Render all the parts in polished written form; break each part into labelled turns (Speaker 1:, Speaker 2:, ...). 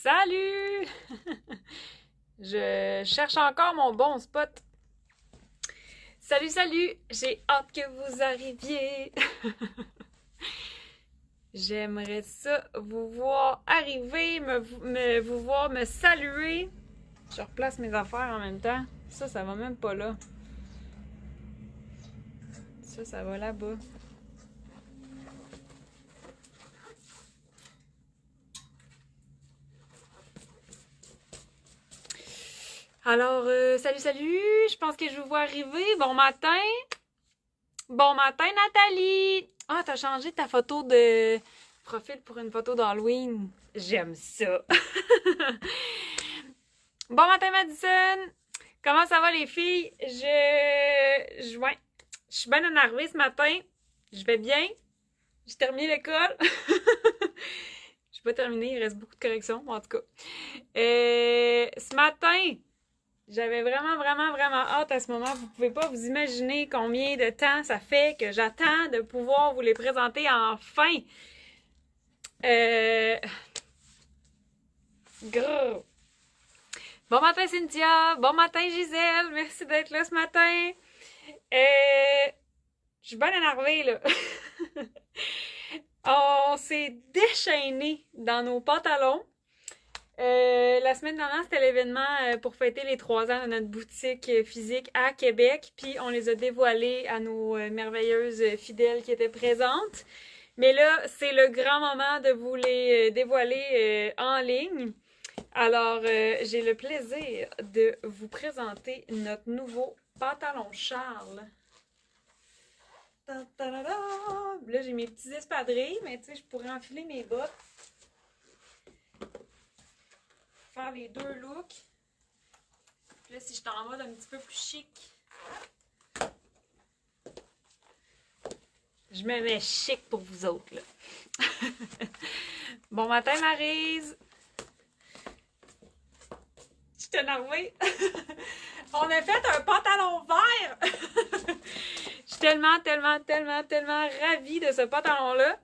Speaker 1: Salut! Je cherche encore mon bon spot. Salut, salut! J'ai hâte que vous arriviez. J'aimerais ça vous voir arriver, vous voir me saluer. Je replace mes affaires en même temps. Ça va même pas là. Ça va là-bas. Alors, salut, salut! Je pense que je vous vois arriver. Bon matin! Bon matin, Nathalie! Ah, t'as changé ta photo de profil pour une photo d'Halloween. J'aime ça! Bon matin, Madison! Comment ça va, les filles? Ouais, je suis bien énervée ce matin. Je vais bien. J'ai terminé l'école. J'ai pas terminé, il reste beaucoup de corrections, en tout cas. Ce matin, j'avais vraiment hâte à ce moment. Vous pouvez pas vous imaginer combien de temps ça fait que j'attends de pouvoir vous les présenter enfin. Gros. Bon matin, Cynthia. Bon matin, Gisèle. Merci d'être là ce matin. Je suis bien énervée, là. On s'est déchaîné dans nos pantalons. La semaine dernière, c'était l'événement pour fêter les 3 ans de notre boutique physique à Québec. Puis on les a dévoilés à nos merveilleuses fidèles qui étaient présentes. Mais là, c'est le grand moment de vous les dévoiler en ligne. Alors, j'ai le plaisir de vous présenter notre nouveau pantalon Charles. Là, j'ai mes petits espadrilles, mais tu sais, je pourrais enfiler mes bottes. Faire les deux looks. Puis là, si je suis en mode un petit peu plus chic, je me mets chic pour vous autres, là. Bon matin, Maryse! Je suis énervée! On a fait un pantalon vert! Je suis tellement ravie de ce pantalon-là.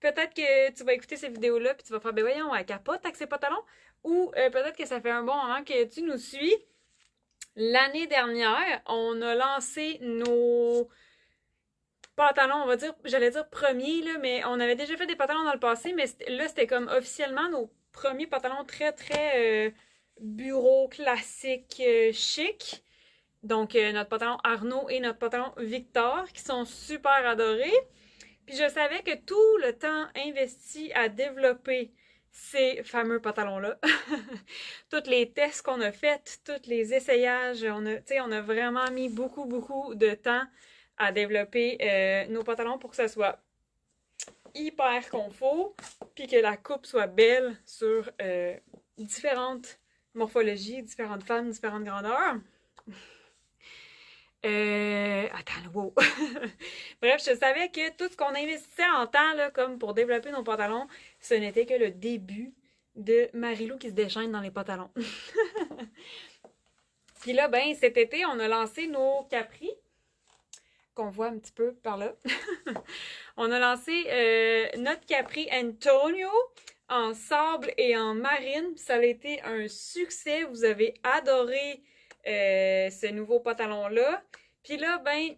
Speaker 1: Peut-être que tu vas écouter ces vidéos-là puis tu vas faire, ben voyons, elle capote avec ses pantalons. Ou peut-être que ça fait un bon moment que tu nous suis. L'année dernière, on a lancé nos pantalons, on va dire, j'allais dire premiers, là, mais on avait déjà fait des pantalons dans le passé, mais là, c'était comme officiellement nos premiers pantalons très bureau classique chic. Donc, notre pantalon Arnaud et notre pantalon Victor, qui sont super adorés. Puis je savais que tout le temps investi à développer ces fameux pantalons-là, tous les tests qu'on a faits, tous les essayages, on a vraiment mis beaucoup de temps à développer nos pantalons pour que ça soit hyper confort, puis que la coupe soit belle sur différentes morphologies, différentes femmes, différentes grandeurs. Attends, wow! Bref, je savais que tout ce qu'on investissait en temps, là, comme pour développer nos pantalons, ce n'était que le début de Marie-Lou qui se déchaîne dans les pantalons. Puis là, ben, cet été, on a lancé nos capris, qu'on voit un petit peu par là. On a lancé notre capri Antonio en sable et en marine. Ça a été un succès. Vous avez adoré ce nouveau pantalon-là. Puis là, ben,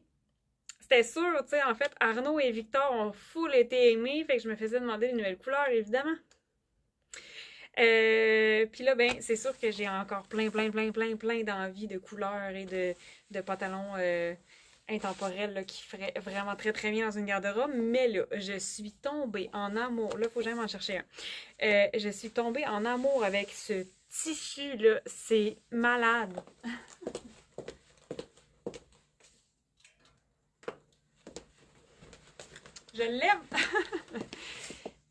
Speaker 1: c'était sûr, tu sais, en fait, Arnaud et Victor ont full été aimés, fait que je me faisais demander des nouvelles couleurs, évidemment. Puis là, ben, c'est sûr que j'ai encore plein d'envie de couleurs et de pantalons intemporels là, qui feraient vraiment très bien dans une garde-robe. Mais là, je suis tombée en amour. Là, faut jamais en chercher un. Je suis tombée en amour avec ce tissu là, c'est malade. Je l'aime.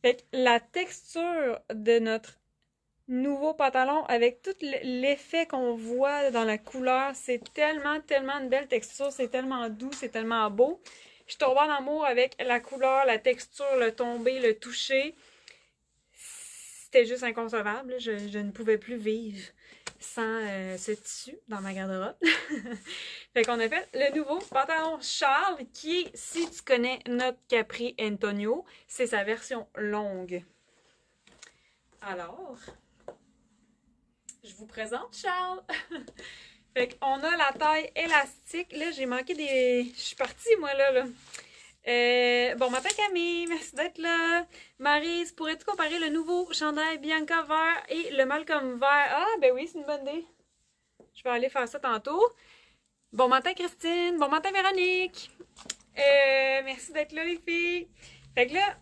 Speaker 1: Fait que la texture de notre nouveau pantalon avec tout l'effet qu'on voit dans la couleur, c'est tellement une belle texture, c'est tellement doux, c'est tellement beau. Je suis tombée en amour avec la couleur, la texture, le tombé, le toucher. C'était juste inconcevable. Je ne pouvais plus vivre sans ce tissu dans ma garde-robe. Fait qu'on a fait le nouveau pantalon Charles qui est, si tu connais notre Capri Antonio, c'est sa version longue. Alors, je vous présente Charles. Fait qu'on a la taille élastique. Là, j'ai manqué des... Je suis partie, moi, là. Bon matin, Camille. Merci d'être là. Maryse, pourrais-tu comparer le nouveau chandail Bianca vert et le Malcolm vert? Ah, ben oui, c'est une bonne idée. Je vais aller faire ça tantôt. Bon matin, Christine. Bon matin, Véronique. Merci d'être là, les filles. Fait que là,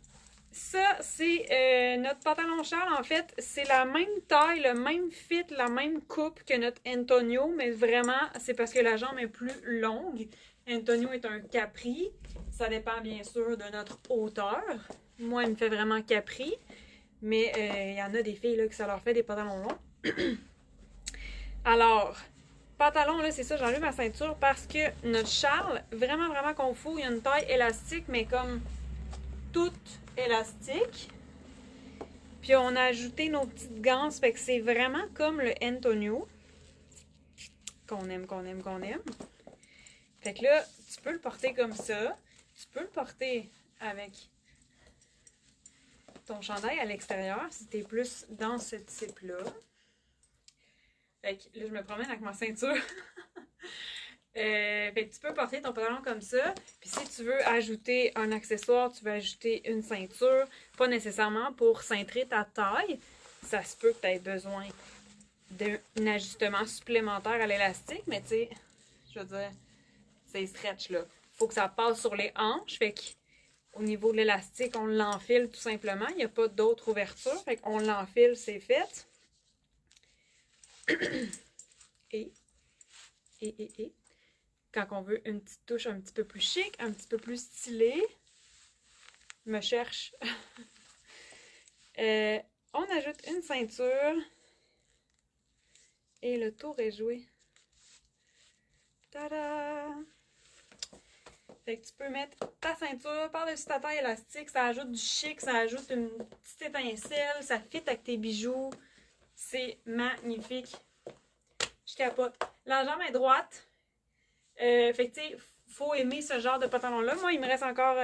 Speaker 1: ça, c'est notre pantalon Charles. En fait, c'est la même taille, le même fit, la même coupe que notre Antonio, mais vraiment, c'est parce que la jambe est plus longue. Antonio est un capri. Ça dépend bien sûr de notre hauteur. Moi, il me fait vraiment capri. Mais il y en a des filles là, que ça leur fait des pantalons longs. Alors, pantalon, là, c'est ça, j'enlève ma ceinture parce que notre Charles, vraiment, vraiment confus, il y a une taille élastique, mais comme toute élastique. Puis on a ajouté nos petites ganses, fait que c'est vraiment comme le Antonio. Qu'on aime, qu'on aime, qu'on aime. Fait que là, tu peux le porter comme ça. Tu peux le porter avec ton chandail à l'extérieur si t'es plus dans ce type-là. Fait que là, je me promène avec ma ceinture. Fait que tu peux porter ton pantalon comme ça. Puis si tu veux ajouter un accessoire, tu veux ajouter une ceinture. Pas nécessairement pour cintrer ta taille. Ça se peut que tu aies besoin d'un ajustement supplémentaire à l'élastique. Mais tu sais, je veux dire, c'est stretch là. Faut que ça passe sur les hanches. Fait qu'au niveau de l'élastique, on l'enfile tout simplement. Il n'y a pas d'autre ouverture. Fait qu'on l'enfile, c'est fait. Et. Quand on veut une petite touche un petit peu plus chic, un petit peu plus stylée, me cherche. On ajoute une ceinture et le tour est joué. Tada! Fait que tu peux mettre ta ceinture par-dessus ta taille élastique, ça ajoute du chic, ça ajoute une petite étincelle, ça fit avec tes bijoux. C'est magnifique. Je capote. La jambe est droite. Fait que tu sais, faut aimer ce genre de pantalon-là. Moi, il me reste encore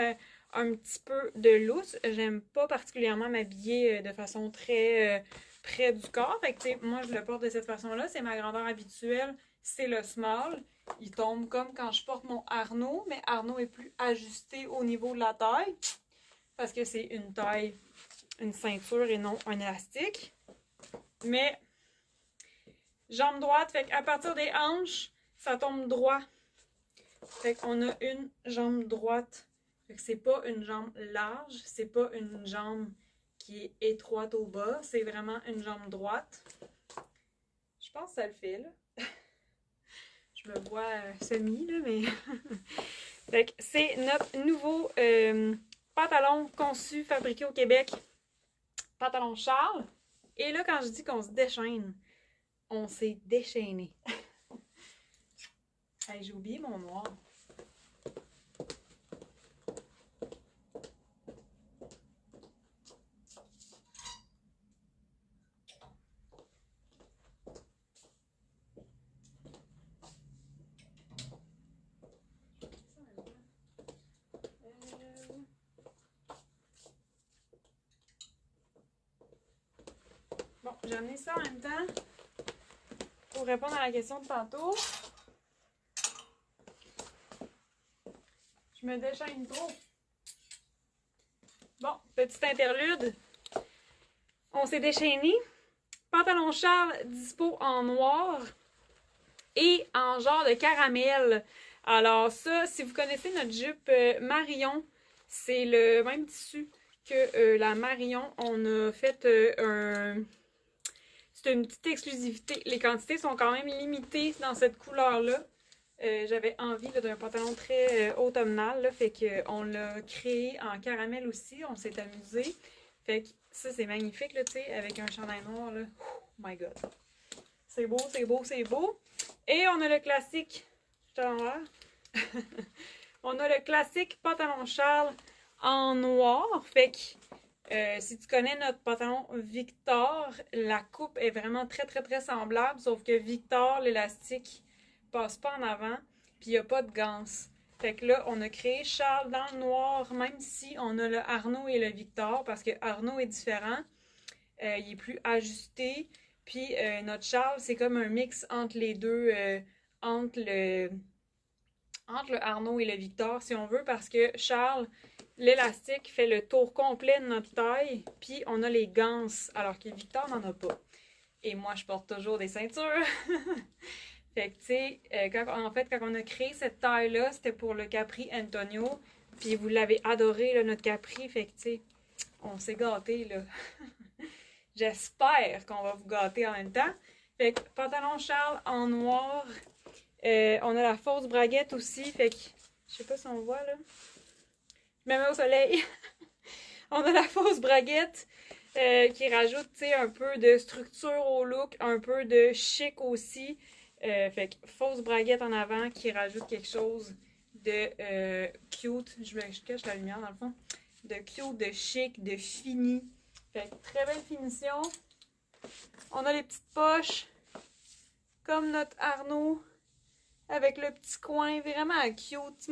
Speaker 1: un petit peu de lousse. J'aime pas particulièrement m'habiller de façon très près du corps. Fait que tu sais, moi, je le porte de cette façon-là. C'est ma grandeur habituelle. C'est le small. Il tombe comme quand je porte mon Arnaud, mais Arnaud est plus ajusté au niveau de la taille. Parce que c'est une taille, une ceinture et non un élastique. Mais, jambe droite, fait qu'à partir des hanches, ça tombe droit. Fait qu'on a une jambe droite. Fait que c'est pas une jambe large, c'est pas une jambe qui est étroite au bas, c'est vraiment une jambe droite. Je pense que ça le fait, là. Je me vois semi, là, mais... Fait que c'est notre nouveau pantalon conçu, fabriqué au Québec. Pantalon Charles. Et là, quand je dis qu'on se déchaîne, on s'est déchaîné. Hey, j'ai oublié mon noir. Bon, j'ai amené ça en même temps pour répondre à la question de tantôt. Je me déchaîne trop. Bon, petite interlude. On s'est déchaîné. Pantalon Charles dispo en noir et en genre de caramel. Alors ça, si vous connaissez notre jupe Marion, c'est le même tissu que la Marion. On a fait c'est une petite exclusivité. Les quantités sont quand même limitées dans cette couleur-là. J'avais envie d'un pantalon très automnal, là, fait qu'on l'a créé en caramel aussi. On s'est amusé. Fait que ça, c'est magnifique, là, tu sais, avec un chandail noir, là. Oh my god. C'est beau, c'est beau, c'est beau. Et on a le classique. Je te l'envoie. On a le classique pantalon Charles en noir. Fait que si tu connais notre pantalon Victor, la coupe est vraiment très, très, très semblable. Sauf que Victor, l'élastique passe pas en avant, puis il n'y a pas de ganse. Fait que là, on a créé Charles dans le noir, même si on a le Arnaud et le Victor, parce que Arnaud est différent. il est plus ajusté. Puis notre Charles, c'est comme un mix entre les deux, entre le, entre le Arnaud et le Victor, si on veut, parce que Charles, l'élastique fait le tour complet de notre taille, puis on a les ganses, alors que Victor n'en a pas. Et moi, je porte toujours des ceintures. Fait que, tu sais, quand on a créé cette taille-là, c'était pour le Capri Antonio. Puis vous l'avez adoré, là, notre Capri. Fait que, tu sais, on s'est gâtés, là. J'espère qu'on va vous gâter en même temps. Fait que, pantalon Charles en noir. On a la fausse braguette aussi. Fait que, je sais pas si on voit, là. Je me mets au soleil. On a la fausse braguette qui rajoute, tu sais, un peu de structure au look, un peu de chic aussi. Fait que fausse braguette en avant qui rajoute quelque chose de cute. Je cache la lumière dans le fond. De cute, de chic, de fini. Fait que très belle finition. On a les petites poches comme notre Arnaud avec le petit coin vraiment cute.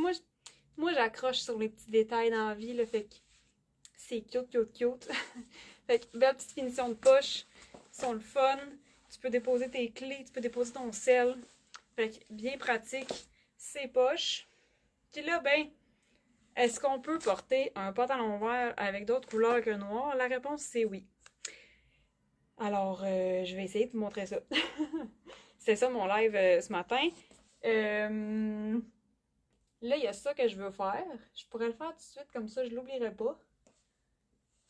Speaker 1: Moi j'accroche sur les petits détails dans la vie, là, fait que c'est cute. Fait que belle petite finition de poche. Ils sont le fun. Tu peux déposer tes clés, tu peux déposer ton sel. Fait que bien pratique, ces poches. Puis là, ben, est-ce qu'on peut porter un pantalon vert avec d'autres couleurs que noir? La réponse, c'est oui. Alors, je vais essayer de vous montrer ça. C'est ça mon live ce matin. Là, il y a ça que je veux faire. Je pourrais le faire tout de suite, comme ça, je l'oublierai pas.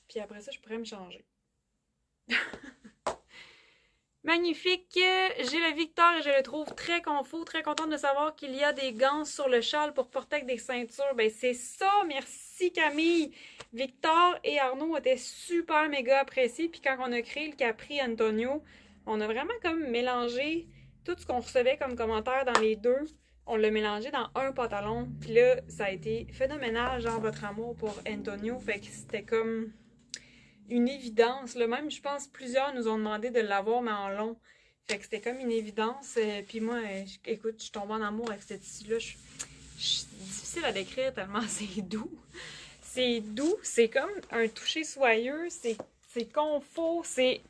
Speaker 1: Puis après ça, je pourrais me changer. Magnifique! J'ai le Victor et je le trouve très confort, très contente de savoir qu'il y a des gants sur le châle pour porter avec des ceintures. Ben c'est ça! Merci Camille! Victor et Arnaud étaient super méga appréciés. Puis quand on a créé le Capri Antonio, on a vraiment comme mélangé tout ce qu'on recevait comme commentaire dans les deux. On l'a mélangé dans un pantalon. Puis là, ça a été phénoménal, genre votre amour pour Antonio. Fait que c'était comme une évidence. Là. Même, je pense, plusieurs nous ont demandé de l'avoir, mais en long. Fait que c'était comme une évidence. Puis moi, écoute, je suis tombée en amour avec ce tissu-là. C'est difficile à décrire tellement c'est doux. C'est doux, c'est comme un toucher soyeux, c'est confort, c'est...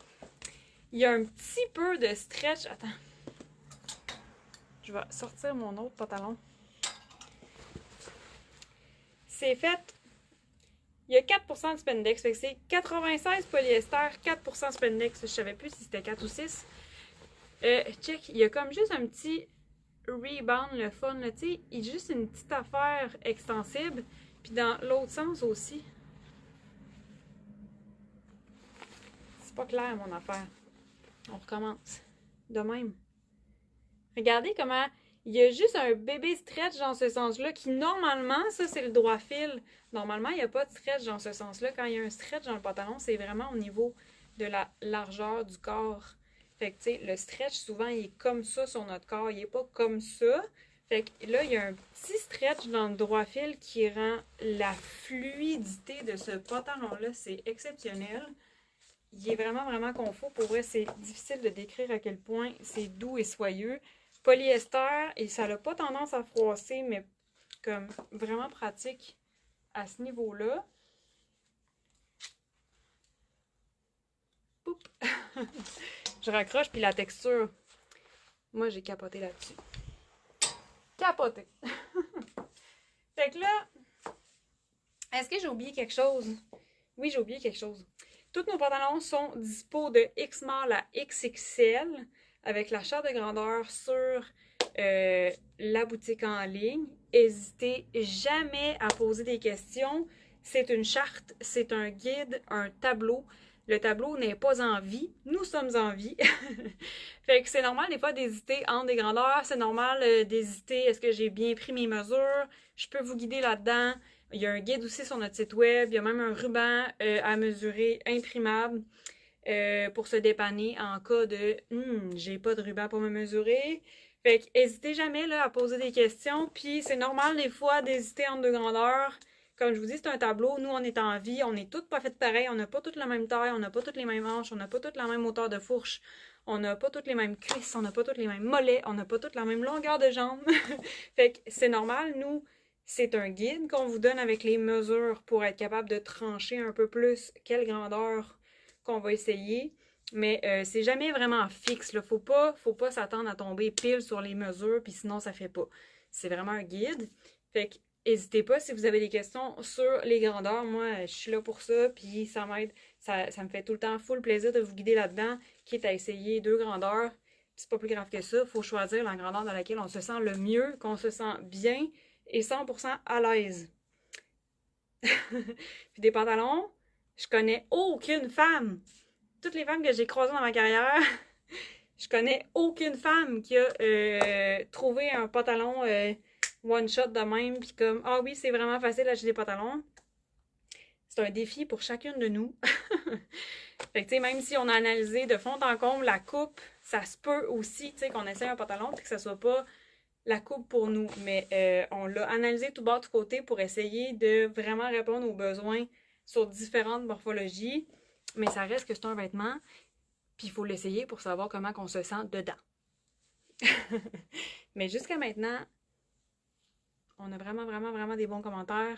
Speaker 1: Il y a un petit peu de stretch. Attends. Je vais sortir mon autre pantalon. C'est fait... Il y a 4% de spandex, fait que c'est 96 polyester, 4% spandex. Je savais plus si c'était 4 ou 6. Check, il y a comme juste un petit rebound, le fun, tu sais. Il y a juste une petite affaire extensible. Puis dans l'autre sens aussi. C'est pas clair, mon affaire. On recommence. De même. Regardez comment il y a juste un bébé stretch dans ce sens-là qui, normalement, ça, c'est le droit fil. Normalement, il n'y a pas de stretch dans ce sens-là. Quand il y a un stretch dans le pantalon, c'est vraiment au niveau de la largeur du corps. Fait que, tu sais, le stretch, souvent, il est comme ça sur notre corps. Il n'est pas comme ça. Fait que là, il y a un petit stretch dans le droit fil qui rend la fluidité de ce pantalon-là, c'est exceptionnel. Il est vraiment, vraiment confort. Pour vrai, c'est difficile de décrire à quel point c'est doux et soyeux. Polyester, et ça n'a pas tendance à froisser, mais comme vraiment pratique à ce niveau-là. Poup! Je raccroche, puis la texture, moi, j'ai capoté là-dessus. Capoté! Fait que là, est-ce que j'ai oublié quelque chose? Oui, j'ai oublié quelque chose. Tous nos pantalons sont dispo de X-Mall à XXL avec l'achat de grandeur sur la boutique en ligne. N'hésitez jamais à poser des questions. C'est une charte, c'est un guide, un tableau. Le tableau n'est pas en vie. Nous sommes en vie. Fait que c'est normal des fois d'hésiter entre des grandeurs. C'est normal d'hésiter, est-ce que j'ai bien pris mes mesures? Je peux vous guider là-dedans. Il y a un guide aussi sur notre site web. Il y a même un ruban à mesurer imprimable pour se dépanner en cas de j'ai pas de ruban pour me mesurer. Fait que n'hésitez jamais là, à poser des questions. Puis c'est normal des fois d'hésiter entre deux grandeurs. Comme je vous dis, c'est un tableau. Nous, on est en vie. On est toutes pas faites pareil. On n'a pas toutes la même taille. On n'a pas toutes les mêmes hanches. On n'a pas toutes la même hauteur de fourche. On n'a pas toutes les mêmes cuisses. On n'a pas toutes les mêmes mollets. On n'a pas toutes la même longueur de jambes. Fait que c'est normal. Nous, c'est un guide qu'on vous donne avec les mesures pour être capable de trancher un peu plus quelle grandeur qu'on va essayer. Mais c'est jamais vraiment fixe, là. Faut pas s'attendre à tomber pile sur les mesures, puis sinon ça fait pas. C'est vraiment un guide. Fait que n'hésitez pas si vous avez des questions sur les grandeurs. Moi, je suis là pour ça, puis ça m'aide. Ça me fait tout le temps full plaisir de vous guider là-dedans, quitte à essayer 2 grandeurs. C'est pas plus grave que ça. Faut choisir la grandeur dans laquelle on se sent le mieux, qu'on se sent bien et 100% à l'aise. Puis des pantalons, je connais aucune femme. Toutes les femmes que j'ai croisées dans ma carrière, je connais aucune femme qui a trouvé un pantalon one shot de même, puis comme ah oui, c'est vraiment facile d'acheter des pantalons. C'est un défi pour chacune de nous. Fait que tu sais, même si on a analysé de fond en comble la coupe, ça se peut aussi, tu sais, qu'on essaie un pantalon puis que ça soit pas la coupe pour nous. Mais on l'a analysé tout bas de côté pour essayer de vraiment répondre aux besoins sur différentes morphologies. Mais ça reste que c'est un vêtement, puis il faut l'essayer pour savoir comment on se sent dedans. Mais jusqu'à maintenant, on a vraiment des bons commentaires.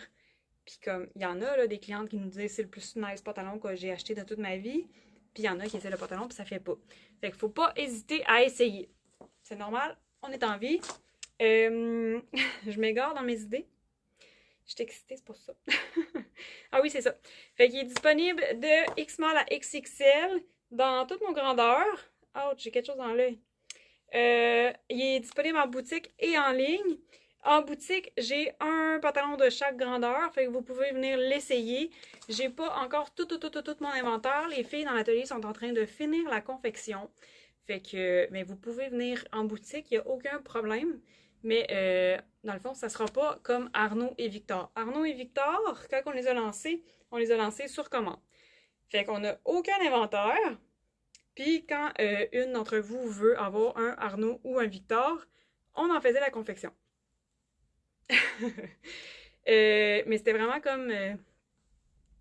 Speaker 1: Puis comme, il y en a là, des clientes qui nous disent c'est le plus nice pantalon que j'ai acheté de toute ma vie. Puis il y en a qui essaient le pantalon puis ça fait pas. Fait qu'il faut pas hésiter à essayer. C'est normal, on est en vie. Je m'égare dans mes idées. Je suis excitée, c'est pour ça. Ah oui, c'est ça. Fait qu'il est disponible de X-Small à XXL dans toute nos grandeurs. Ouch, j'ai quelque chose dans l'œil. Il est disponible en boutique et en ligne. En boutique, j'ai un pantalon de chaque grandeur, fait que vous pouvez venir l'essayer. J'ai pas encore tout mon inventaire. Les filles dans l'atelier sont en train de finir la confection. Fait que, mais vous pouvez venir en boutique, il n'y a aucun problème. Mais dans le fond, ça sera pas comme Arnaud et Victor. Arnaud et Victor, quand on les a lancés sur commande. Fait qu'on n'a aucun inventaire. Puis quand une d'entre vous veut avoir un Arnaud ou un Victor, on en faisait la confection. Mais c'était vraiment comme...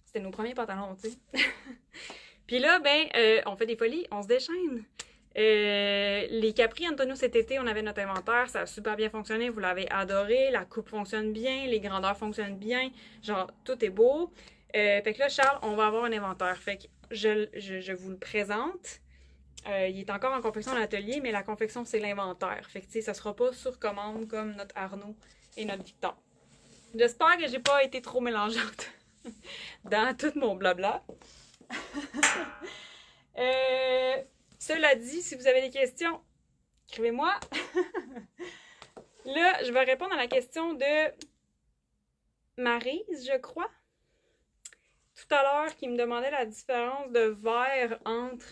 Speaker 1: c'était nos premiers pantalons, tu sais. Puis là, ben, on fait des folies, on se déchaîne. Les Capri Antonio cet été, on avait notre inventaire, ça a super bien fonctionné, vous l'avez adoré, la coupe fonctionne bien, les grandeurs fonctionnent bien, genre, tout est beau. Fait que là, Charles, on va avoir un inventaire. Fait que je vous le présente. Il est encore en confection à l'atelier, mais la confection, c'est l'inventaire. Fait que, tu sais, ça sera pas sur commande comme notre Arnaud et notre Victor. J'espère que j'ai pas été trop mélangeante dans tout mon blabla. Cela dit, si vous avez des questions, écrivez-moi. Là, je vais répondre à la question de Maryse, je crois. Tout à l'heure, qui me demandait la différence de vert entre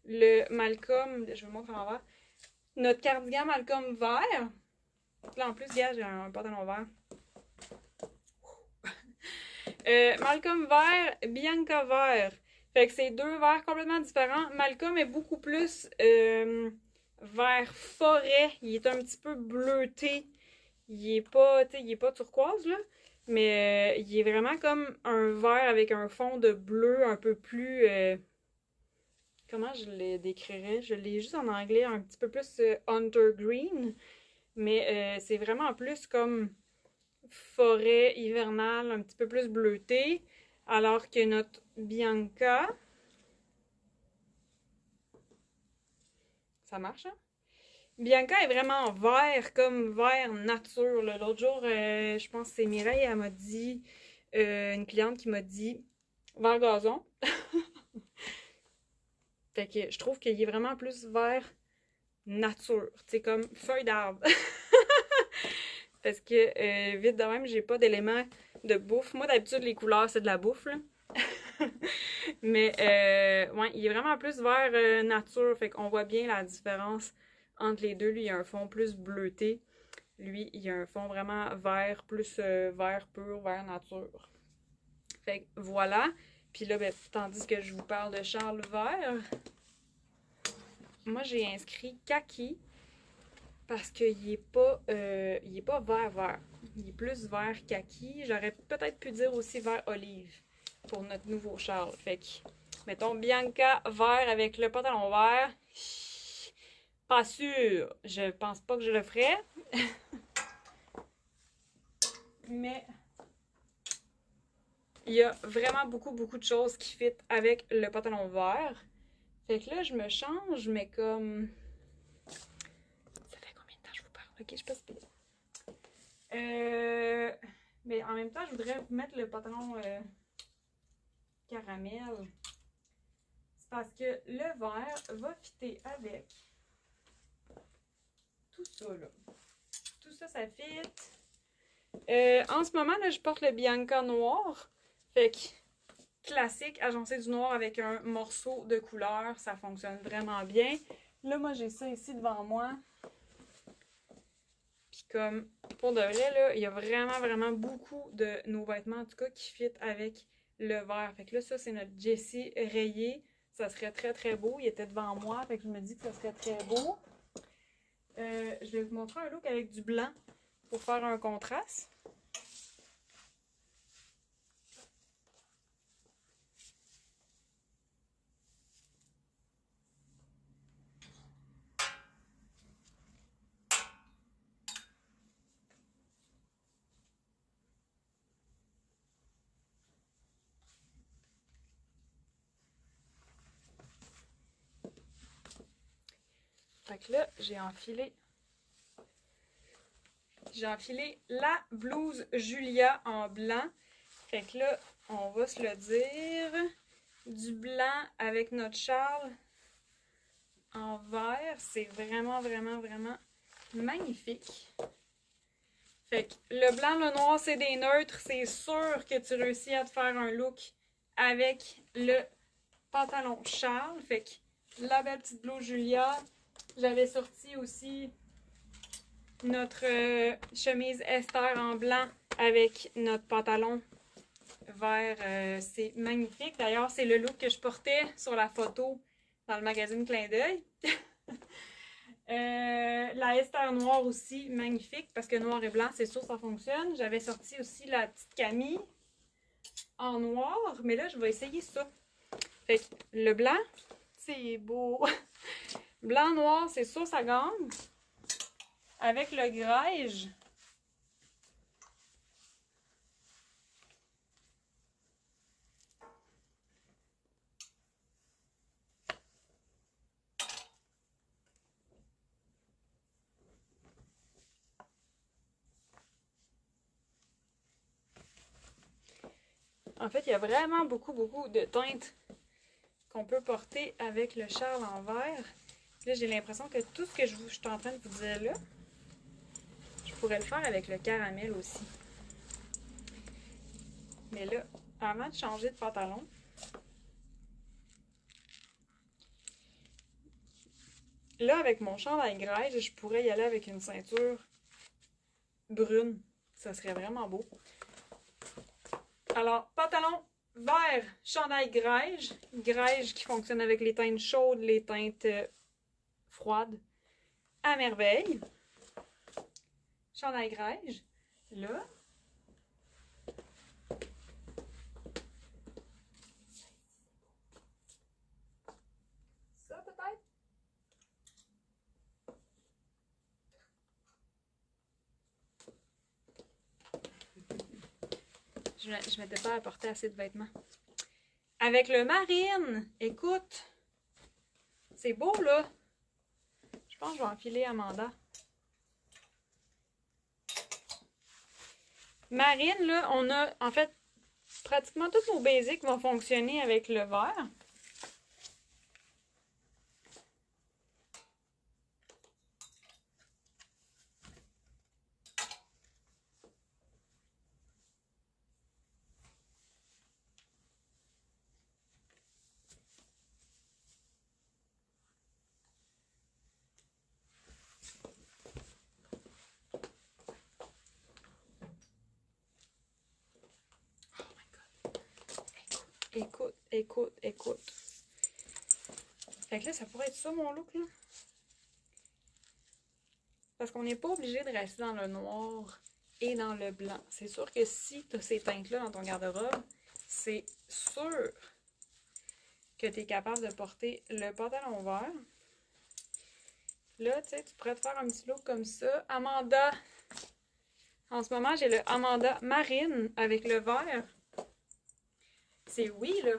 Speaker 1: le Malcolm, je vous montre en vert, notre cardigan Malcolm vert. Là, en plus, gars, j'ai un pantalon vert. Malcolm vert, Bianca vert. Fait que c'est 2 verts complètement différents. Malcolm est beaucoup plus vert forêt. Il est un petit peu bleuté. Il est pas turquoise, là. Mais il est vraiment comme un vert avec un fond de bleu un peu plus... comment je le décrirais? Je l'ai juste en anglais, un petit peu plus hunter green. Mais c'est vraiment plus comme forêt hivernale, un petit peu plus bleuté. Alors que notre Bianca... Ça marche, hein? Bianca est vraiment vert, comme vert nature. L'autre jour, je pense que c'est Mireille, elle m'a dit, une cliente qui m'a dit vert gazon. Fait que je trouve qu'il est vraiment plus vert nature, tu sais, comme feuille d'arbre. Parce que vite de même, j'ai pas d'éléments de bouffe. Moi, d'habitude, les couleurs, c'est de la bouffe, là. Mais ouais, il est vraiment plus vert nature, fait qu'on voit bien la différence entre les deux. Lui, il a un fond plus bleuté. Lui, il a un fond vraiment vert, plus vert pur, vert nature. Fait que voilà. Puis là, ben, tandis que je vous parle de Charles Vert, moi, j'ai inscrit kaki parce qu'il est pas vert. Il est plus vert kaki. J'aurais peut-être pu dire aussi vert olive pour notre nouveau Charles. Fait que, mettons Bianca vert avec le pantalon vert. Pas sûr. Je pense pas que je le ferais. Mais il y a vraiment beaucoup de choses qui fit avec le pantalon vert. Fait que là, je me change, mais comme... Ça fait combien de temps que je vous parle? Ok, je passe pas. Mais en même temps, je voudrais vous mettre le pantalon caramel. C'est parce que le vert va fitter avec tout ça, là. Tout ça, ça fit. En ce moment, là, je porte le Bianca noir. Fait que classique, agencé du noir avec un morceau de couleur, ça fonctionne vraiment bien. Là, moi, j'ai ça ici devant moi. Puis comme, pour de vrai, là, il y a vraiment beaucoup de nos vêtements, en tout cas, qui fit avec le vert. Fait que là, ça, c'est notre Jessie rayé. Ça serait très beau. Il était devant moi, fait que je me dis que ça serait très beau. Je vais vous montrer un look avec du blanc pour faire un contraste. Fait que là, j'ai enfilé la blouse Julia en blanc. Fait que là, on va se le dire. Du blanc avec notre châle en vert. C'est vraiment magnifique. Fait que le blanc, le noir, c'est des neutres. C'est sûr que tu réussis à te faire un look avec le pantalon châle. Fait que la belle petite blouse Julia. J'avais sorti aussi notre chemise Esther en blanc avec notre pantalon vert. C'est magnifique. D'ailleurs, c'est le look que je portais sur la photo dans le magazine Clin d'œil. La Esther noire aussi, magnifique, parce que noir et blanc, c'est sûr, ça fonctionne. J'avais sorti aussi la petite Camille en noir, mais là, je vais essayer ça. Fait que le blanc, c'est beau. Blanc-noir, c'est sûr, ça gagne. Avec le grège. En fait, il y a vraiment beaucoup de teintes qu'on peut porter avec le châle en vert. Là, j'ai l'impression que tout ce que je suis en train de vous dire là, je pourrais le faire avec le caramel aussi. Mais là, avant de changer de pantalon, là, avec mon chandail grège, je pourrais y aller avec une ceinture brune. Ça serait vraiment beau. Alors, pantalon vert, chandail grège. Grège qui fonctionne avec les teintes chaudes, les teintes froides. À merveille. Chandail grège. Là. Ça, peut-être? Je m'étais pas apporté assez de vêtements. Avec le marine, écoute, c'est beau là. Je pense que je vais enfiler Amanda. Marine, là, on a en fait pratiquement tous nos basics vont fonctionner avec le vert. Écoute. Fait que là, ça pourrait être ça mon look, là. Parce qu'on n'est pas obligé de rester dans le noir et dans le blanc. C'est sûr que si tu as ces teintes-là dans ton garde-robe, c'est sûr que tu es capable de porter le pantalon vert. Là, tu sais, tu pourrais te faire un petit look comme ça. Amanda, en ce moment, j'ai le Amanda marine avec le vert. c'est oui, là.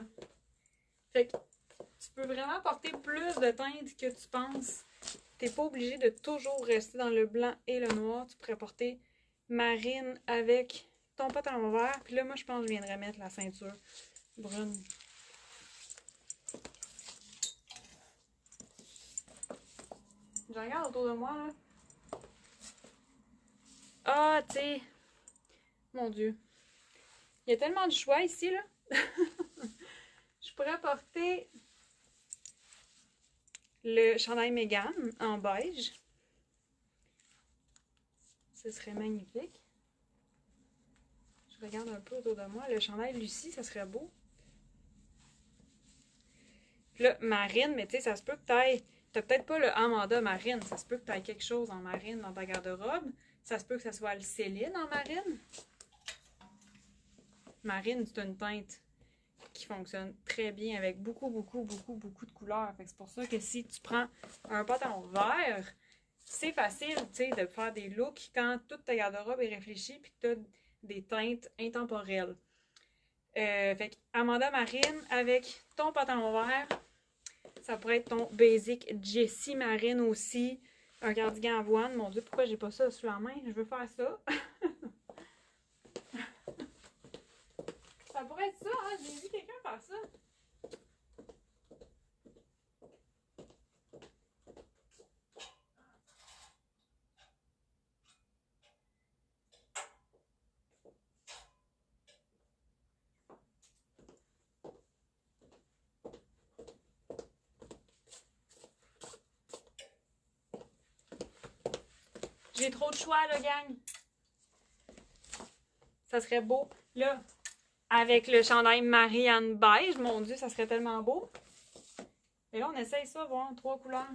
Speaker 1: Fait que tu peux vraiment porter plus de teintes que tu penses. T'es pas obligé de toujours rester dans le blanc et le noir. Tu pourrais porter marine avec ton pantalon vert. Puis là, moi, je pense que je viendrais mettre la ceinture brune. Je regarde autour de moi, là. Ah, tu sais. Mon Dieu. Il y a tellement de choix ici, là. Je pourrais porter le chandail Mégane en beige. Ce serait magnifique. Je regarde un peu autour de moi. Le chandail Lucie, ça serait beau. Puis là, marine, mais tu sais, ça se peut que t'ailles... T'as peut-être pas le Amanda marine. Ça se peut que t'ailles quelque chose en marine dans ta garde-robe. Ça se peut que ça soit le Céline en marine. Marine, c'est une teinte qui fonctionne très bien avec beaucoup de couleurs. Fait que c'est pour ça que si tu prends un pantalon vert, c'est facile, tu sais, de faire des looks quand toute ta garde-robe est réfléchie puis que tu as des teintes intemporelles. Fait que Amanda Marine avec ton pantalon vert, ça pourrait être ton basic Jessie Marine aussi. Un cardigan avoine. Mon Dieu, pourquoi j'ai pas ça sous la main? Je veux faire ça. Ça pourrait être ça, hein? J'ai vu quelqu'un faire ça. J'ai trop de choix, là, gang. Ça serait beau. Là, avec le chandail Marianne beige, mon Dieu, ça serait tellement beau. Et là, on essaye ça, voir 3 couleurs.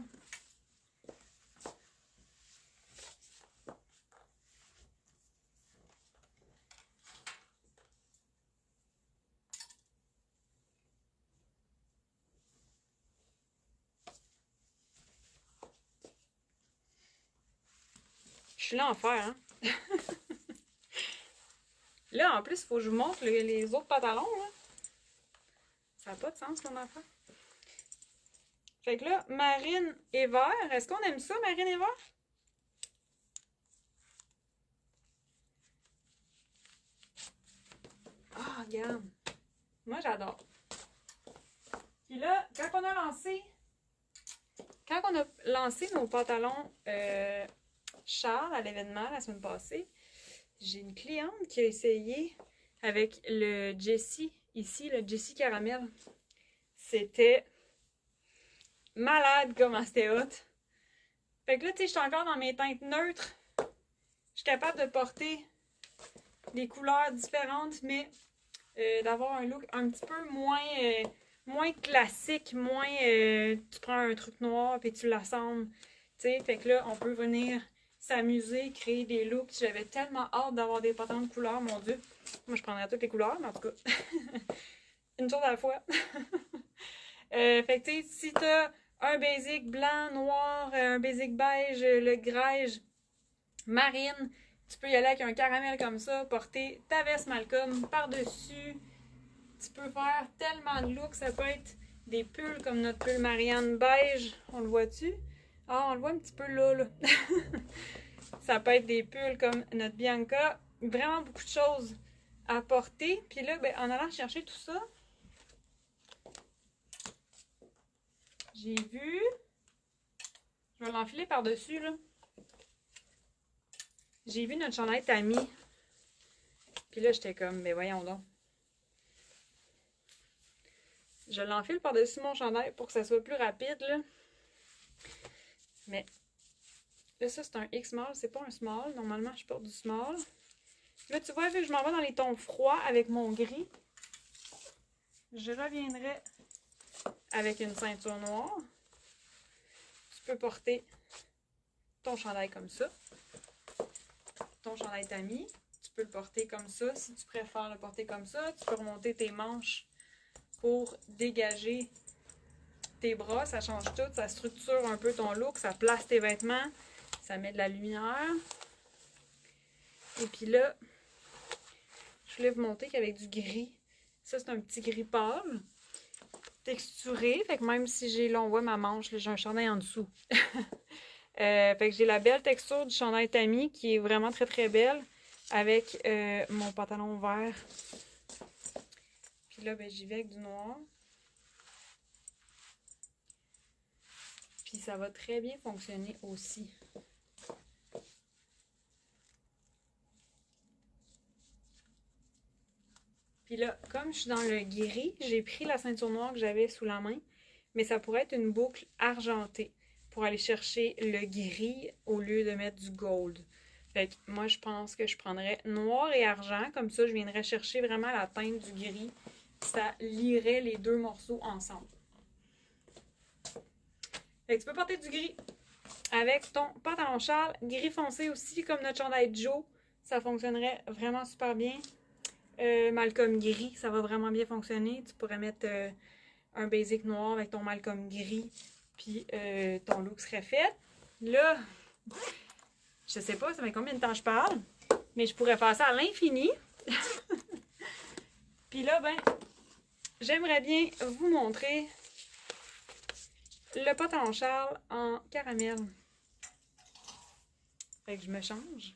Speaker 1: Je suis là en faire, hein. Là, en plus, il faut que je vous montre les autres pantalons, là. Ça n'a pas de sens, mon enfant. Fait que là, marine et vert. Est-ce qu'on aime ça, marine et vert? Ah, regarde. Moi, j'adore. Puis là, quand on a lancé nos pantalons Charles à l'événement la semaine passée, j'ai une cliente qui a essayé avec le Jessie, ici, le Jessie Caramel. C'était malade comment c'était hot. Fait que là, tu sais, je suis encore dans mes teintes neutres. Je suis capable de porter des couleurs différentes, mais d'avoir un look un petit peu moins classique, moins tu prends un truc noir puis tu l'assembles. Tu sais, fait que là, on peut venir s'amuser, créer des looks. J'avais tellement hâte d'avoir des pantalons de couleurs, mon Dieu. Moi, je prendrais toutes les couleurs, mais en tout cas, une chose à la fois. Fait que tu sais, si t'as un basic blanc, noir, un basic beige, le grège, marine, tu peux y aller avec un caramel comme ça, porter ta veste Malcolm par-dessus. Tu peux faire tellement de looks. Ça peut être des pulls comme notre pull Marianne beige. On le voit-tu? Ah, on le voit un petit peu là, là. Ça peut être des pulls comme notre Bianca. Vraiment beaucoup de choses à porter. Puis là, ben, en allant chercher tout ça, j'ai vu... Je vais l'enfiler par-dessus, là. J'ai vu notre chandail Tammy. Puis là, j'étais comme, mais voyons donc. Je l'enfile par-dessus mon chandail pour que ça soit plus rapide, là. Mais là, ça, c'est un X-small. C'est pas un small. Normalement, je porte du small. Là, tu vois, vu que je m'en vais dans les tons froids avec mon gris, je reviendrai avec une ceinture noire. Tu peux porter ton chandail comme ça. Ton chandail Tammy. Tu peux le porter comme ça. Si tu préfères le porter comme ça, tu peux remonter tes manches pour dégager tes bras. Ça change tout. Ça structure un peu ton look. Ça place tes vêtements. Ça met de la lumière. Et puis là, je voulais vous montrer qu'avec du gris, Ça, c'est un petit gris pâle, texturé. Fait que même si j'ai, là, on voit ma manche, j'ai un chandail en dessous. Fait que j'ai la belle texture du chandail Tammy qui est vraiment très très belle avec mon pantalon vert. Puis là, ben, j'y vais avec du noir. Puis ça va très bien fonctionner aussi. Puis là, comme je suis dans le gris, j'ai pris la ceinture noire que j'avais sous la main, mais ça pourrait être une boucle argentée pour aller chercher le gris au lieu de mettre du gold. Fait que moi, je pense que je prendrais noir et argent, comme ça, je viendrais chercher vraiment la teinte du gris. Ça lierait les deux morceaux ensemble. Fait que tu peux porter du gris avec ton pantalon Charles, gris foncé aussi, comme notre chandail Joe. Ça fonctionnerait vraiment super bien. Malcolm gris, ça va vraiment bien fonctionner. Tu pourrais mettre un basic noir avec ton Malcolm gris, puis ton look serait fait. Là, je sais pas, ça fait combien de temps je parle, mais je pourrais faire ça à l'infini. Puis là, ben, j'aimerais bien vous montrer le pantalon Charles en caramel. Fait que je me change.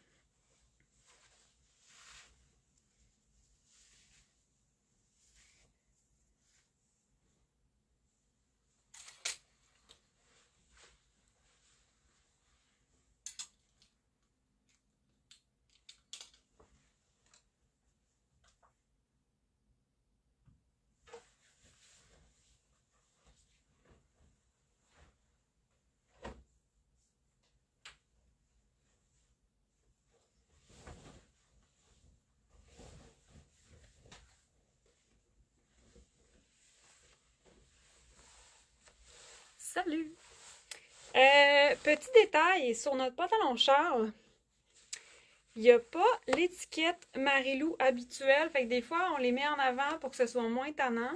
Speaker 1: Salut! Petit détail sur notre pantalon Charles, il n'y a pas l'étiquette Marilou habituelle, fait que des fois on les met en avant pour que ce soit moins tannant.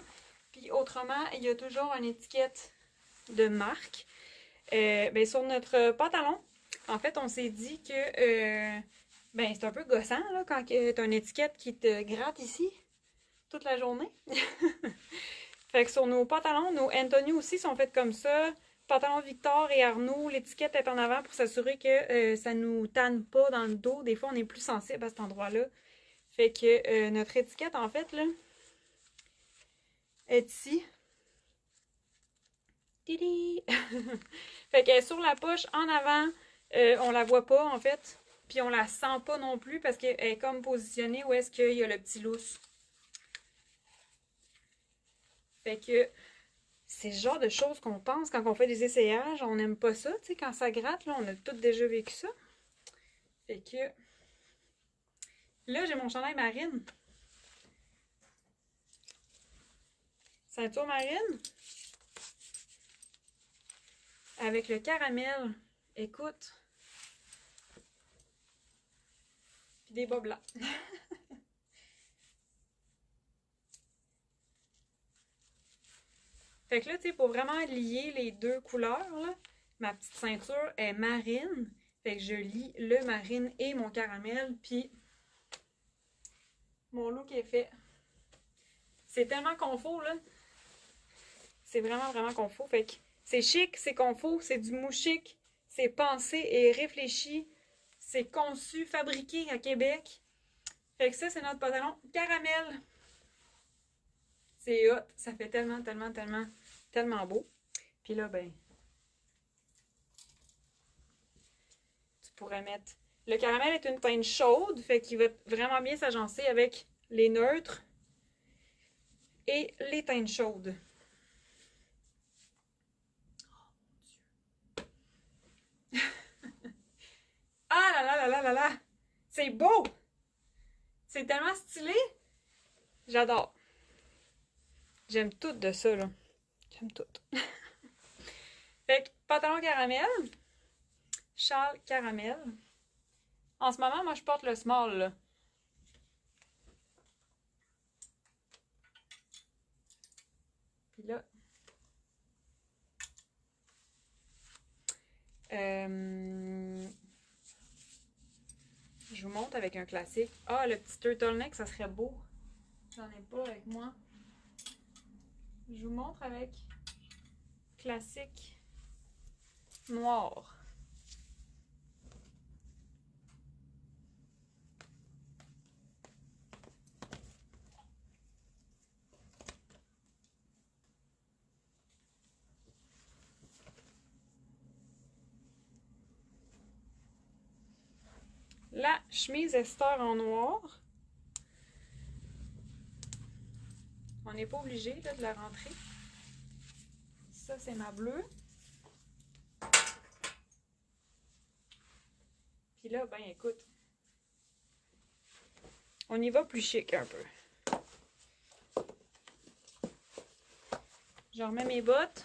Speaker 1: Puis autrement, il y a toujours une étiquette de marque. Ben, sur notre pantalon, en fait, on s'est dit que ben, c'est un peu gossant là, quand tu as une étiquette qui te gratte ici toute la journée. Fait que sur nos pantalons, nos Anthony aussi sont faits comme ça. Pantalon Victor et Arnaud, l'étiquette est en avant pour s'assurer que ça nous tanne pas dans le dos. Des fois, on est plus sensible à cet endroit-là. Fait que notre étiquette, en fait, là, est ici. Tidi! Fait qu'elle est sur la poche en avant. On la voit pas, en fait. Puis on la sent pas non plus parce qu'elle est comme positionnée où est-ce qu'il y a le petit lousse. Fait que c'est le genre de choses qu'on pense quand on fait des essayages. On n'aime pas ça, tu sais, quand ça gratte, là, on a tous déjà vécu ça. Fait que là, j'ai mon chandail marine. Ceinture marine. Avec le caramel. Écoute. Puis des bas blancs. Fait que là, tu sais, pour vraiment lier les deux couleurs, là, ma petite ceinture est marine. Fait que je lie le marine et mon caramel, puis mon look est fait. C'est tellement confort, là. C'est vraiment, vraiment confort. Fait que c'est chic, c'est confort, c'est du mou chic, c'est pensé et réfléchi. C'est conçu, fabriqué à Québec. Fait que ça, c'est notre pantalon caramel. C'est hot. Ça fait tellement, tellement, tellement, tellement beau. Puis là, ben, tu pourrais mettre... Le caramel est une teinte chaude, fait qu'il va vraiment bien s'agencer avec les neutres et les teintes chaudes. Ah là là là là là là! C'est beau! C'est tellement stylé! J'adore. J'aime tout de ça, là. J'aime tout. Fait que pantalon caramel, châle caramel. En ce moment, moi, je porte le small, là. Puis là... je vous montre avec un classique. Ah, le petit turtleneck, ça serait beau. J'en ai pas avec moi. Je vous montre avec classique noir. La chemise Esther en noir. On n'est pas obligé là, de la rentrer. Ça, c'est ma bleue. Puis là, ben écoute, on y va plus chic un peu. Je remets mes bottes.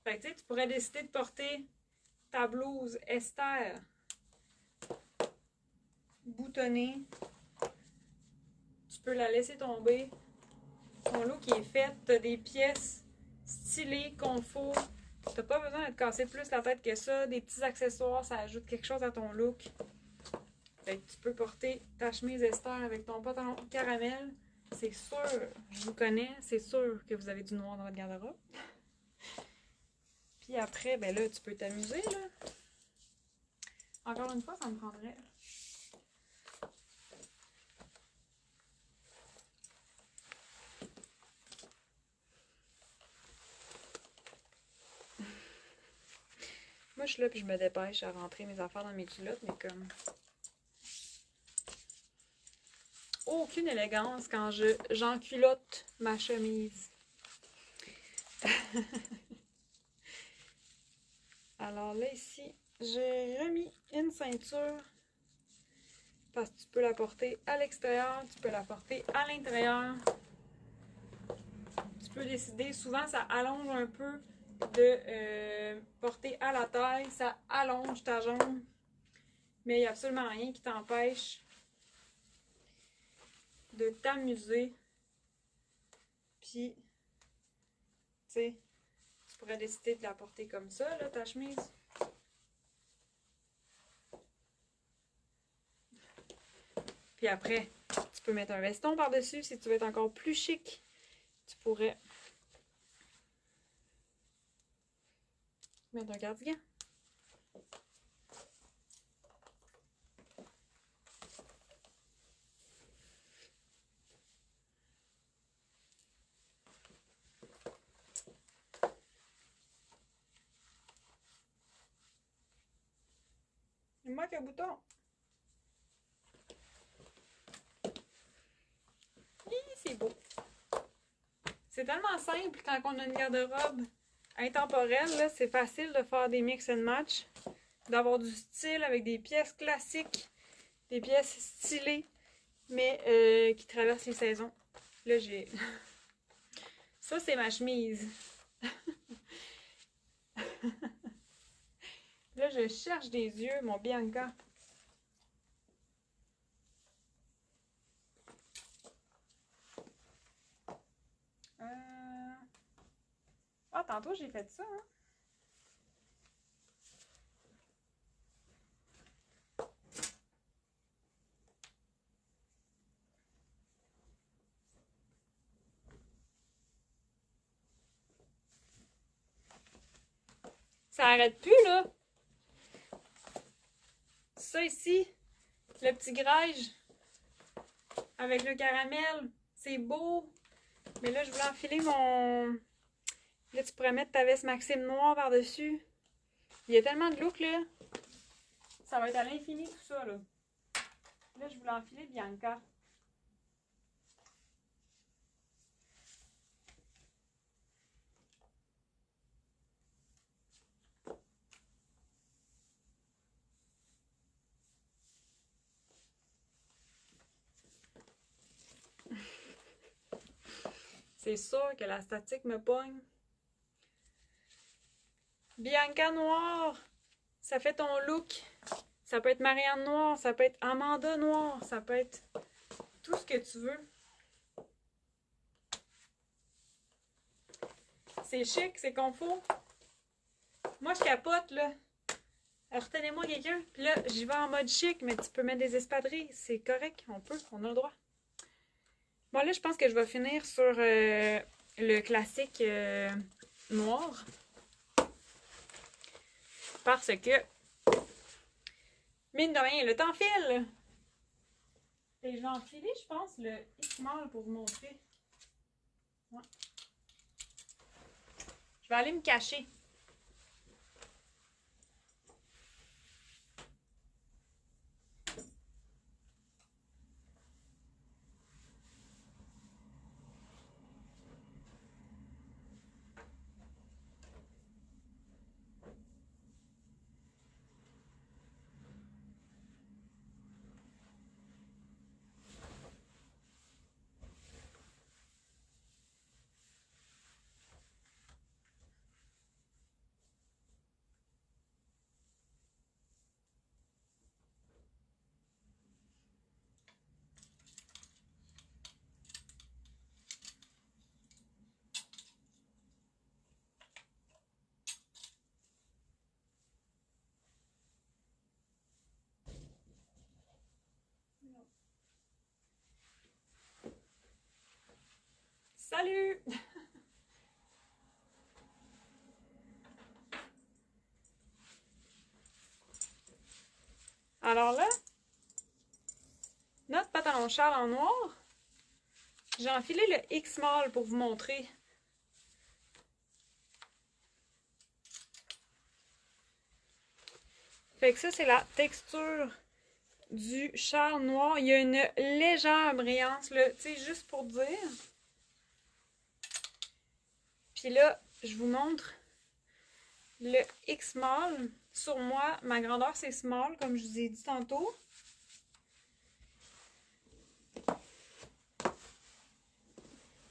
Speaker 1: Fait que tu pourrais décider de porter ta blouse Esther boutonnée. Tu peux la laisser tomber. Ton look est fait. Tu as des pièces stylées, confort. Tu n'as pas besoin de te casser plus la tête que ça. Des petits accessoires, ça ajoute quelque chose à ton look. Fait que tu peux porter ta chemise Esther avec ton pantalon caramel. C'est sûr, je vous connais, c'est sûr que vous avez du noir dans votre garde-robe. Puis après, ben là, tu peux t'amuser, là. Encore une fois, ça me prendrait... Moi, je suis là puis je me dépêche à rentrer mes affaires dans mes culottes, mais comme... Aucune élégance quand j'enculotte ma chemise. Alors là, ici, j'ai remis une ceinture parce que tu peux la porter à l'extérieur, tu peux la porter à l'intérieur. Tu peux décider, souvent ça allonge un peu de porter à la taille, ça allonge ta jambe, mais il n'y a absolument rien qui t'empêche de t'amuser. Puis, tu sais, tu pourrais décider de la porter comme ça, là, ta chemise. Puis après, tu peux mettre un veston par-dessus si tu veux être encore plus chic. Tu pourrais mettre un cardigan. Il manque un bouton. C'est beau. C'est tellement simple quand on a une garde-robe intemporelle. C'est facile de faire des mix and match, d'avoir du style avec des pièces classiques, des pièces stylées, mais qui traversent les saisons. Là, j'ai... Ça, c'est ma chemise. Là, je cherche des yeux, mon Bianca. Ah, tantôt, j'ai fait ça, hein? Ça arrête plus, là. Ça ici, le petit grège avec le caramel, c'est beau. Mais là, je voulais enfiler mon... Là, tu pourrais mettre ta veste Maxime noire par-dessus. Il y a tellement de look, là. Ça va être à l'infini, tout ça, là. Là, je voulais enfiler Bianca. C'est sûr que la statique me pogne. Bianca noire, ça fait ton look. Ça peut être Marianne noire, ça peut être Amanda noire, ça peut être tout ce que tu veux. C'est chic, c'est confort. Moi, je capote, là. Alors, retenez-moi quelqu'un. Puis là, j'y vais en mode chic, mais tu peux mettre des espadrilles. C'est correct, on peut, on a le droit. Bon, là, je pense que je vais finir sur le classique noir. Parce que, mine de rien, le temps file. Et je vais enfiler, je pense, le X-Mall pour vous montrer. Ouais. Je vais aller me cacher. Salut! Alors là, notre pantalon Charles en noir, j'ai enfilé le X-Mall pour vous montrer. Fait que ça, c'est la texture du Charles noir. Il y a une légère brillance, là, tu sais, juste pour dire. Puis là, je vous montre le X-Mall. Sur moi, ma grandeur, c'est small, comme je vous ai dit tantôt.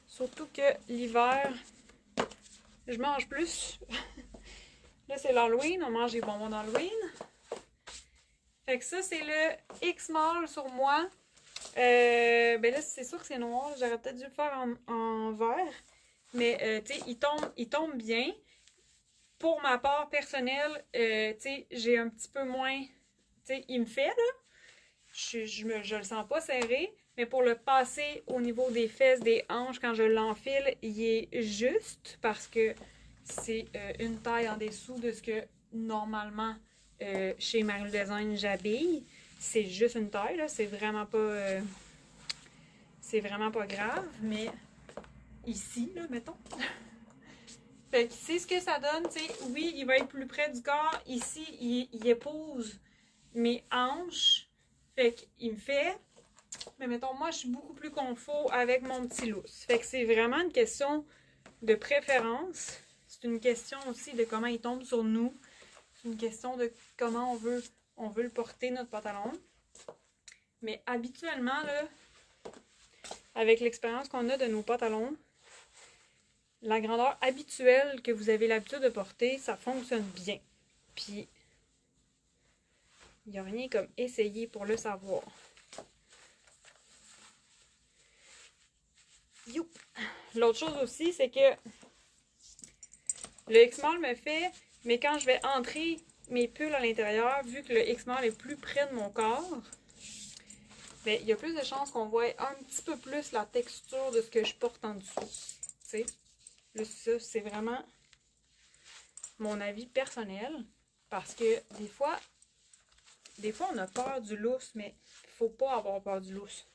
Speaker 1: Surtout que l'hiver, je mange plus. Là, c'est l'Halloween. On mange des bonbons d'Halloween. Fait que ça, c'est le X-Mall sur moi. Ben là, c'est sûr que c'est noir. J'aurais peut-être dû le faire en vert. Mais, tu sais, il tombe bien. Pour ma part personnelle, tu sais, j'ai un petit peu moins... Tu sais, il me fait, là. Je le sens pas serré. Mais pour le passer au niveau des fesses, des hanches, quand je l'enfile, il est juste. Parce que c'est une taille en dessous de ce que, normalement, chez Marie Design, j'habille. C'est juste une taille, là. C'est vraiment pas grave. Mais ici, là, mettons... Fait que c'est ce que ça donne, tu sais. Oui, il va être plus près du corps. Ici, il épouse mes hanches. Fait qu'il me fait. Mais mettons, moi, je suis beaucoup plus confort avec mon petit lousse. Fait que c'est vraiment une question de préférence. C'est une question aussi de comment il tombe sur nous. C'est une question de comment on veut le porter, notre pantalon. Mais habituellement, là, avec l'expérience qu'on a de nos pantalons, la grandeur habituelle que vous avez l'habitude de porter, ça fonctionne bien. Puis, il n'y a rien comme essayer pour le savoir. Youp! L'autre chose aussi, c'est que le X-Mall me fait, mais quand je vais entrer mes pulls à l'intérieur, vu que le X-Mall est plus près de mon corps, ben, il y a plus de chances qu'on voit un petit peu plus la texture de ce que je porte en dessous. Tu sais? Là, ça, c'est vraiment mon avis personnel. Parce que des fois, on a peur du lousse, mais il ne faut pas avoir peur du lousse.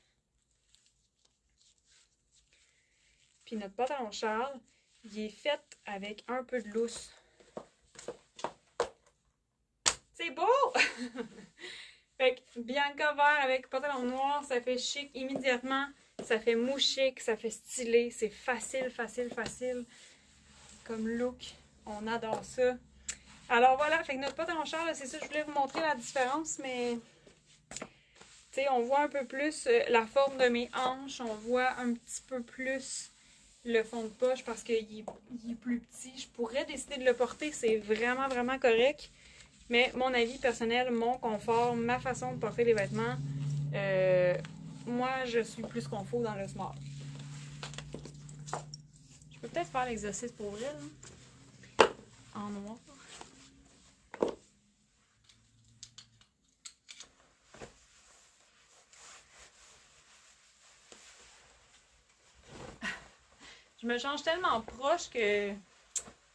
Speaker 1: Puis notre pantalon Charles, il est fait avec un peu de lousse. C'est beau! Fait que Bianca vert avec pantalon noir, ça fait chic immédiatement. Ça fait mou chic, ça fait stylé. C'est facile, facile, facile comme look. On adore ça. Alors voilà, fait que notre pantalon Charles, c'est ça, je voulais vous montrer la différence, mais... Tu sais, on voit un peu plus la forme de mes hanches. On voit un petit peu plus le fond de poche parce qu'il est plus petit. Je pourrais décider de le porter, c'est vraiment, vraiment correct. Mais mon avis personnel, mon confort, ma façon de porter les vêtements, moi, je suis plus confort dans le small. Je peux peut-être faire l'exercice pour vrai, là, en noir. Je me change tellement proche que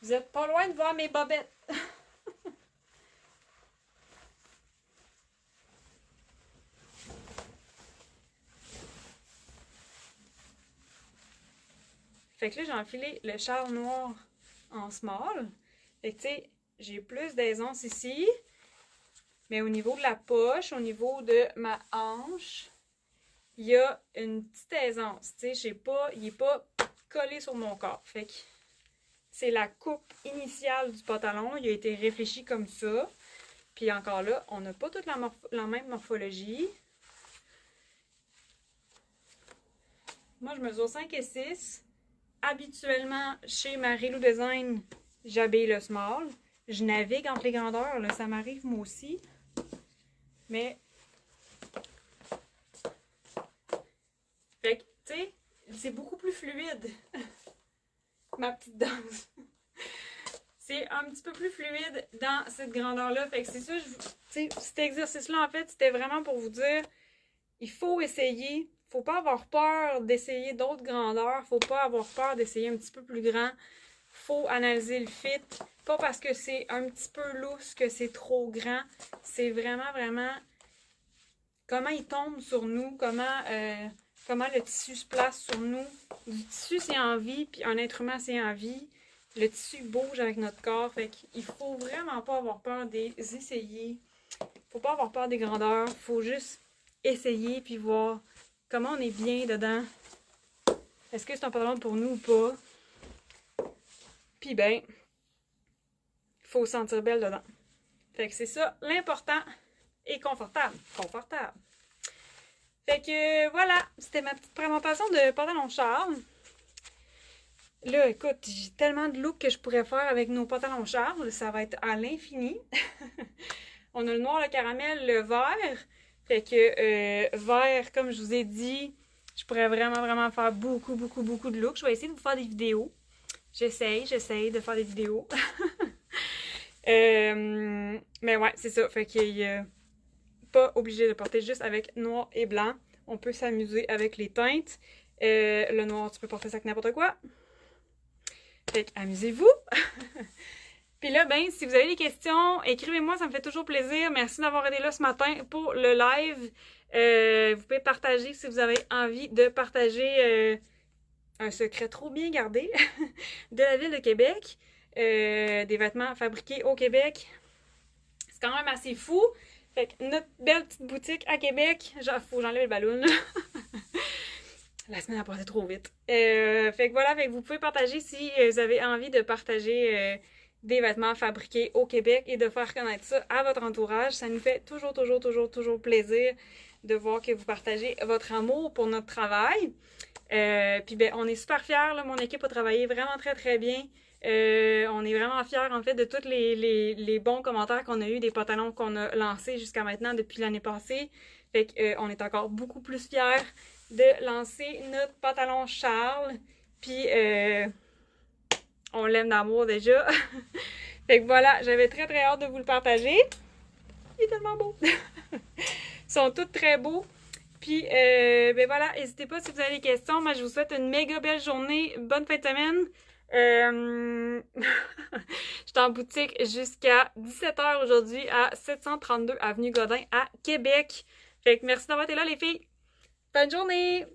Speaker 1: vous êtes pas loin de voir mes bobettes. Fait que là, j'ai enfilé le châle noir en small. Fait que tu sais, j'ai plus d'aisance ici. Mais au niveau de la poche, au niveau de ma hanche, il y a une petite aisance. Tu sais, il n'est pas collé sur mon corps. Fait que c'est la coupe initiale du pantalon. Il a été réfléchi comme ça. Puis encore là, on n'a pas toute la même morphologie. Moi, je mesure 5 et 6. Habituellement, chez Marie-Lou Design, j'habille le small. Je navigue entre les grandeurs, là, ça m'arrive moi aussi. Mais, fait que, tu sais, c'est beaucoup plus fluide. Ma petite danse. C'est un petit peu plus fluide dans cette grandeur-là. Fait que c'est ça, tu sais, cet exercice-là, en fait, c'était vraiment pour vous dire, il faut essayer. Faut pas avoir peur d'essayer d'autres grandeurs. Faut pas avoir peur d'essayer un petit peu plus grand. Faut analyser le fit. Pas parce que c'est un petit peu lousse que c'est trop grand. C'est vraiment, vraiment comment il tombe sur nous, comment le tissu se place sur nous. Du tissu, c'est en vie, puis un être humain, c'est en vie. Le tissu bouge avec notre corps. Fait qu'il faut vraiment pas avoir peur des essayer. Faut pas avoir peur des grandeurs. Faut juste essayer, puis voir comment on est bien dedans. Est-ce que c'est un pantalon pour nous ou pas? Puis ben, faut se sentir belle dedans. Fait que c'est ça, l'important est confortable. Confortable. Fait que voilà, c'était ma petite présentation de pantalon Charles. Là, écoute, j'ai tellement de looks que je pourrais faire avec nos pantalons Charles. Ça va être à l'infini. On a le noir, le caramel, le vert. Fait que vert, comme je vous ai dit, je pourrais vraiment faire beaucoup de looks. Je vais essayer de vous faire des vidéos. J'essaye de faire des vidéos. Mais ouais, c'est ça. Fait qu'il n'y a pas obligé de porter juste avec noir et blanc. On peut s'amuser avec les teintes. Le noir, tu peux porter ça avec n'importe quoi. Fait qu'amusez-vous! Puis là, ben, si vous avez des questions, écrivez-moi, ça me fait toujours plaisir. Merci d'avoir été là ce matin pour le live. Vous pouvez partager si vous avez envie de partager un secret trop bien gardé de la ville de Québec. Des vêtements fabriqués au Québec. C'est quand même assez fou. Fait que notre belle petite boutique à Québec, faut que j'enlève le ballon. La semaine a passé trop vite. Fait que voilà, fait que vous pouvez partager si vous avez envie de partager des vêtements fabriqués au Québec et de faire connaître ça à votre entourage. Ça nous fait toujours plaisir de voir que vous partagez votre amour pour notre travail. Puis ben, on est super fiers, là. Mon équipe a travaillé vraiment très bien. On est vraiment fiers en fait de tous les bons commentaires qu'on a eu des pantalons qu'on a lancés jusqu'à maintenant depuis l'année passée. Fait qu'on est encore beaucoup plus fiers de lancer notre pantalon Charles. Puis on l'aime d'amour déjà. Fait que voilà, j'avais très hâte de vous le partager. Il est tellement beau. Ils sont tous très beaux. Puis, ben voilà, n'hésitez pas si vous avez des questions. Moi, je vous souhaite une méga belle journée. Bonne fin de semaine. J'étais en boutique jusqu'à 17h aujourd'hui à 732 Avenue Godin à Québec. Fait que merci d'avoir été là, les filles. Bonne journée!